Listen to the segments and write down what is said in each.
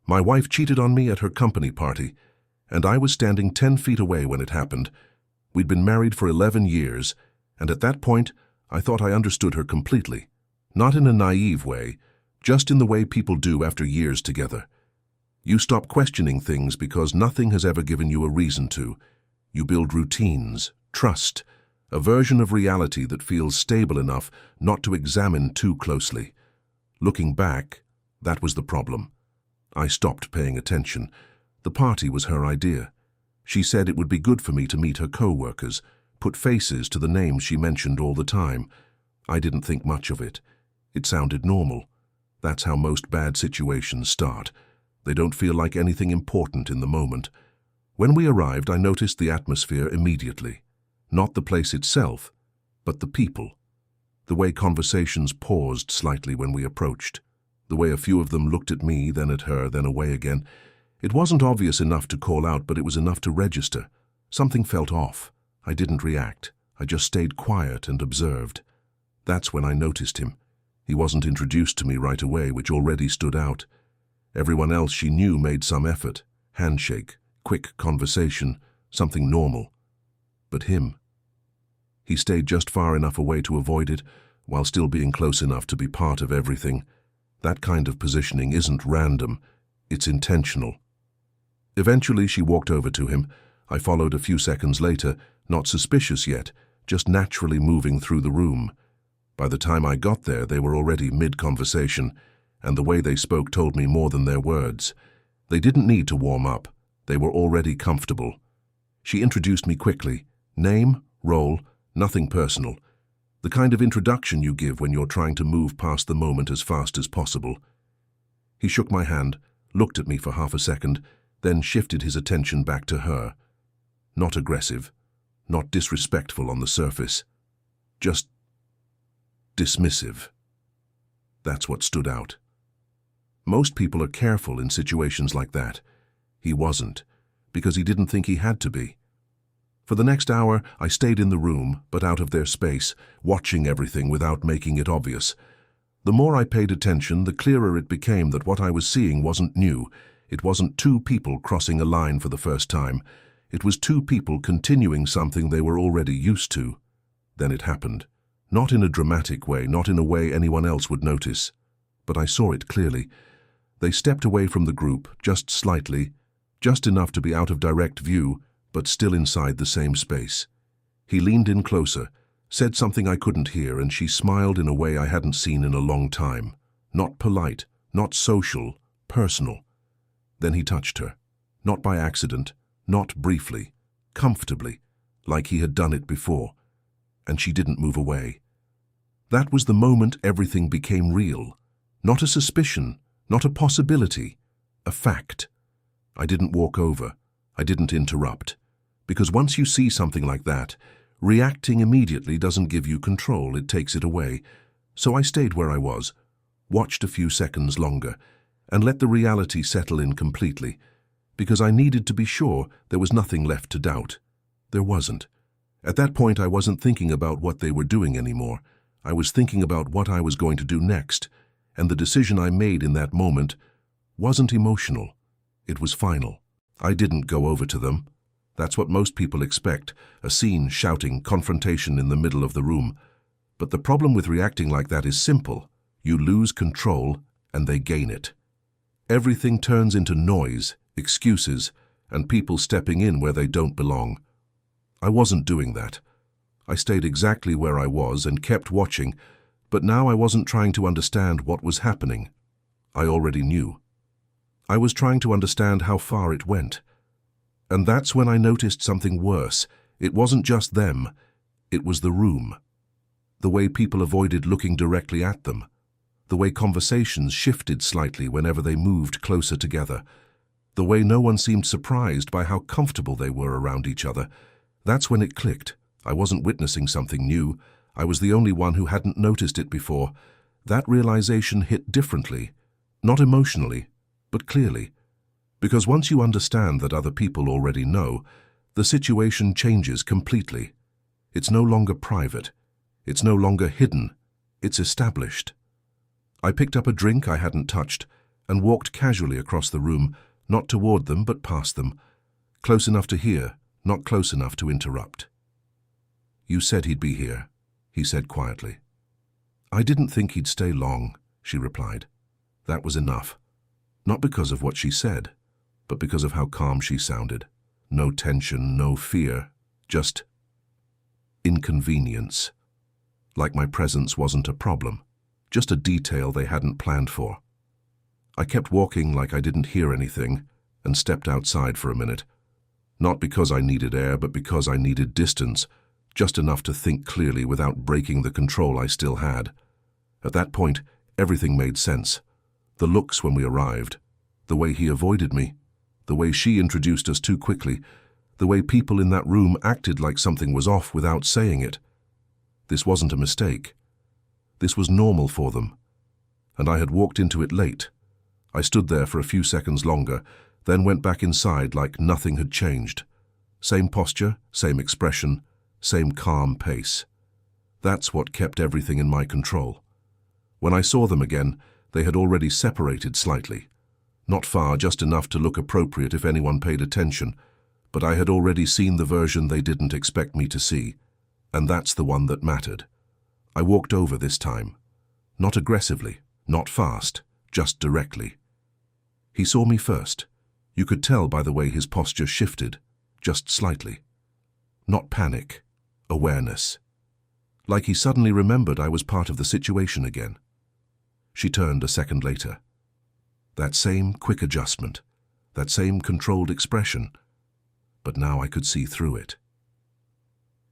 My wife cheated on me at her company party, and I was standing 10 feet away when it happened. We'd been married for 11 years, and at that point, I thought I understood her completely. Not in a naive way, just in the way people do after years together. You stop questioning things because nothing has ever given you a reason to. You build routines, trust, a version of reality that feels stable enough not to examine too closely. Looking back, that was the problem. I stopped paying attention. The party was her idea. She said it would be good for me to meet her co-workers, put faces to the names she mentioned all the time. I didn't think much of it. It sounded normal. That's how most bad situations start. They don't feel like anything important in the moment. When we arrived, I noticed the atmosphere immediately. Not the place itself, but the people. The way conversations paused slightly when we approached. The way a few of them looked at me, then at her, then away again. It wasn't obvious enough to call out, but it was enough to register. Something felt off. I didn't react. I just stayed quiet and observed. That's when I noticed him. He wasn't introduced to me right away, which already stood out. Everyone else she knew made some effort. Handshake, quick conversation, something normal. But him. He stayed just far enough away to avoid it, while still being close enough to be part of everything. That kind of positioning isn't random, it's intentional. Eventually she walked over to him. I followed a few seconds later, not suspicious yet, just naturally moving through the room. By the time I got there, they were already mid-conversation, and the way they spoke told me more than their words. They didn't need to warm up. They were already comfortable. She introduced me quickly. Name, role, nothing personal. The kind of introduction you give when you're trying to move past the moment as fast as possible. He shook my hand, looked at me for half a second, then shifted his attention back to her. Not aggressive, not disrespectful on the surface, just dismissive. That's what stood out. Most people are careful in situations like that. He wasn't, because he didn't think he had to be. For the next hour, I stayed in the room, but out of their space, watching everything without making it obvious. The more I paid attention, the clearer it became that what I was seeing wasn't new. It wasn't two people crossing a line for the first time. It was two people continuing something they were already used to. Then it happened. Not in a dramatic way, not in a way anyone else would notice. But I saw it clearly. They stepped away from the group, just slightly, just enough to be out of direct view, but still inside the same space. He leaned in closer, said something I couldn't hear, and she smiled in a way I hadn't seen in a long time. Not polite, not social, personal. Then he touched her. Not by accident, not briefly, comfortably, like he had done it before. And she didn't move away. That was the moment everything became real. Not a suspicion, not a possibility, a fact. I didn't walk over. I didn't interrupt. Because once you see something like that, reacting immediately doesn't give you control, it takes it away. So I stayed where I was, watched a few seconds longer, and let the reality settle in completely, because I needed to be sure there was nothing left to doubt. There wasn't. At that point, I wasn't thinking about what they were doing anymore. I was thinking about what I was going to do next, and the decision I made in that moment wasn't emotional. It was final. I didn't go over to them. That's what most people expect, a scene, shouting, confrontation in the middle of the room. But the problem with reacting like that is simple. You lose control, and they gain it. Everything turns into noise, excuses, and people stepping in where they don't belong. I wasn't doing that. I stayed exactly where I was and kept watching, but now I wasn't trying to understand what was happening. I already knew. I was trying to understand how far it went. And that's when I noticed something worse. It wasn't just them. It was the room. The way people avoided looking directly at them. The way conversations shifted slightly whenever they moved closer together. The way no one seemed surprised by how comfortable they were around each other. That's when it clicked. I wasn't witnessing something new. I was the only one who hadn't noticed it before. That realization hit differently. Not emotionally, but clearly. Because once you understand that other people already know, the situation changes completely. It's no longer private. It's no longer hidden. It's established. I picked up a drink I hadn't touched, and walked casually across the room, not toward them but past them, close enough to hear, not close enough to interrupt. "You said he'd be here," he said quietly. "I didn't think he'd stay long," she replied. That was enough. Not because of what she said, but because of how calm she sounded. No tension, no fear, just inconvenience. Like my presence wasn't a problem, just a detail they hadn't planned for. I kept walking like I didn't hear anything and stepped outside for a minute. Not because I needed air, but because I needed distance, just enough to think clearly without breaking the control I still had. At that point, everything made sense. The looks when we arrived, the way he avoided me, the way she introduced us too quickly, the way people in that room acted like something was off without saying it. This wasn't a mistake. This was normal for them. And I had walked into it late. I stood there for a few seconds longer, then went back inside like nothing had changed. Same posture, same expression, same calm pace. That's what kept everything in my control. When I saw them again, they had already separated slightly. Not far, just enough to look appropriate if anyone paid attention, but I had already seen the version they didn't expect me to see, and that's the one that mattered. I walked over this time. Not aggressively, not fast, just directly. He saw me first. You could tell by the way his posture shifted, just slightly. Not panic, awareness. Like he suddenly remembered I was part of the situation again. She turned a second later. That same quick adjustment, that same controlled expression, but now I could see through it.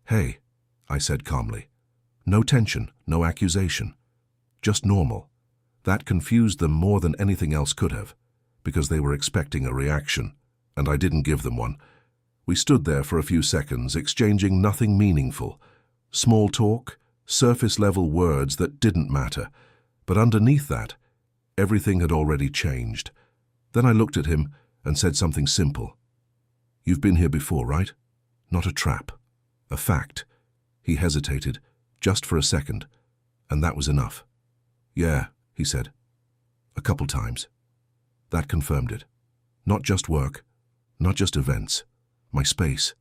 "Hey," I said calmly. No tension, no accusation. Just normal. That confused them more than anything else could have, because they were expecting a reaction, and I didn't give them one. We stood there for a few seconds, exchanging nothing meaningful. Small talk, surface-level words that didn't matter, but underneath that, everything had already changed. Then I looked at him and said something simple. "You've been here before, right? Not a trap. A fact." He hesitated, just for a second, and that was enough. "Yeah," he said. "A couple times." That confirmed it. Not just work, not just events, my space,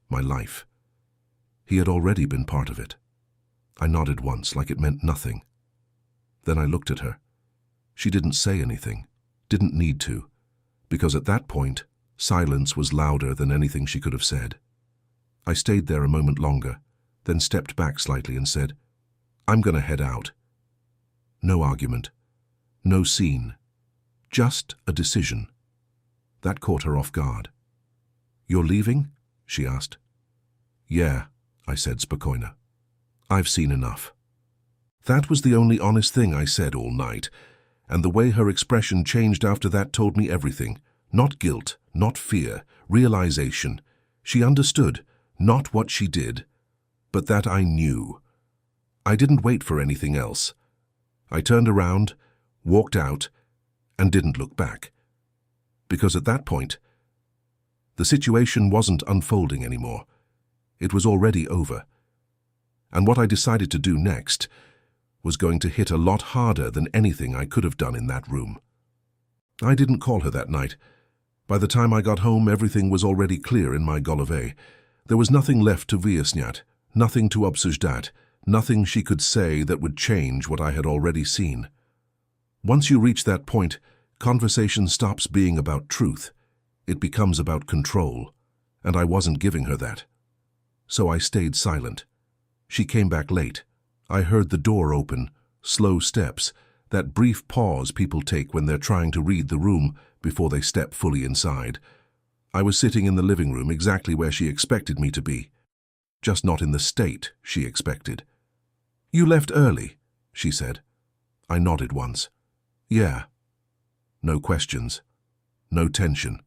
my life. He had already been part of it. I nodded once, like it meant nothing. Then I looked at her. She didn't say anything, didn't need to, because at that point, silence was louder than anything she could have said. I stayed there a moment longer, then stepped back slightly and said, "I'm gonna head out." No argument, no scene, just a decision. That caught her off guard. "You're leaving?" she asked. "Yeah," I said spokojna. "I've seen enough." That was the only honest thing I said all night, and the way her expression changed after that told me everything. Not guilt, not fear, realization. She understood, not what she did, but that I knew. I didn't wait for anything else. I turned around, walked out, and didn't look back. Because at that point, the situation wasn't unfolding anymore. It was already over. And what I decided to do next was going to hit a lot harder than anything I could have done in that room. I didn't call her that night. By the time I got home, everything was already clear in my голове. There was nothing left to wyjaśniać, nothing to obsujdat, nothing she could say that would change what I had already seen. Once you reach that point, conversation stops being about truth. It becomes about control, and I wasn't giving her that. So I stayed silent. She came back late. I heard the door open, slow steps, that brief pause people take when they're trying to read the room before they step fully inside. I was sitting in the living room exactly where she expected me to be, just not in the state she expected. "You left early," she said. I nodded once. "Yeah." No questions, no tension.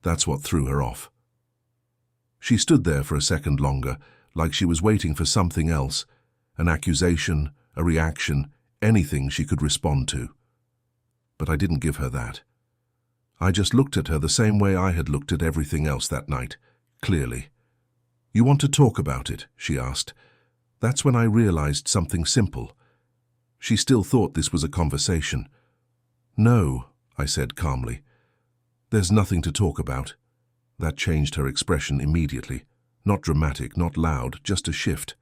That's what threw her off. She stood there for a second longer, like she was waiting for something else, an accusation, a reaction, anything she could respond to. But I didn't give her that. I just looked at her the same way I had looked at everything else that night, clearly. "You want to talk about it?" she asked. That's when I realized something simple. She still thought this was a conversation. "No," I said calmly. There's nothing to talk about. That changed her expression immediately. Not dramatic, not loud, just a shift.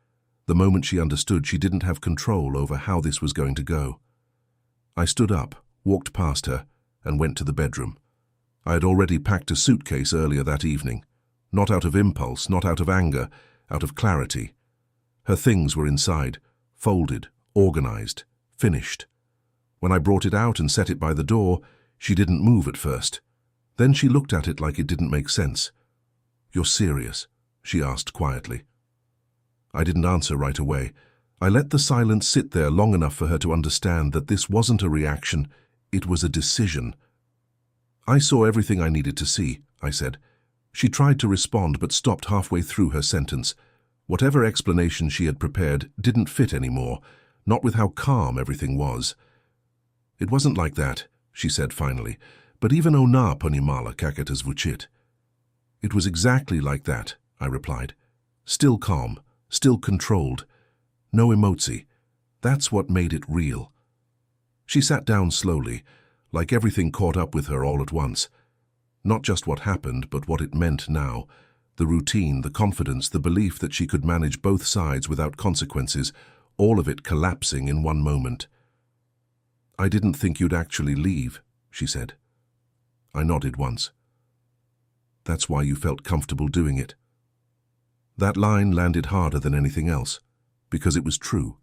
The moment she understood she didn't have control over how this was going to go. I stood up, walked past her, and went to the bedroom. I had already packed a suitcase earlier that evening. Not out of impulse, not out of anger, out of clarity. Her things were inside, folded, organized, finished. When I brought it out and set it by the door, she didn't move at first. Then she looked at it like it didn't make sense. "You're serious?" she asked quietly. I didn't answer right away. I let the silence sit there long enough for her to understand that this wasn't a reaction, it was a decision. "I saw everything I needed to see," I said. She tried to respond but stopped halfway through her sentence. Whatever explanation she had prepared didn't fit anymore, not with how calm everything was. "It wasn't like that," she said finally, "but even ona ponimala kakata zvuchit." "It was exactly like that," I replied. "Still calm, still controlled. No emoji. That's what made it real." She sat down slowly, like everything caught up with her all at once. Not just what happened, but what it meant now. The routine, the confidence, the belief that she could manage both sides without consequences, all of it collapsing in one moment. "I didn't think you'd actually leave," she said. I nodded once. "That's why you felt comfortable doing it." That line landed harder than anything else, because it was true.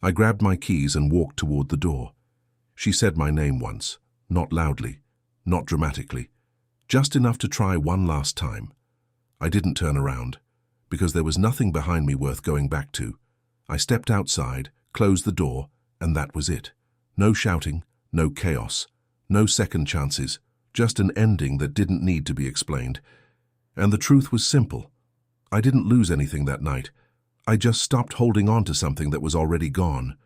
I grabbed my keys and walked toward the door. She said my name once, not loudly, not dramatically, just enough to try one last time. I didn't turn around, because there was nothing behind me worth going back to. I stepped outside, closed the door, and that was it. No shouting, no chaos, no second chances, just an ending that didn't need to be explained. And the truth was simple. I didn't lose anything that night. I just stopped holding on to something that was already gone.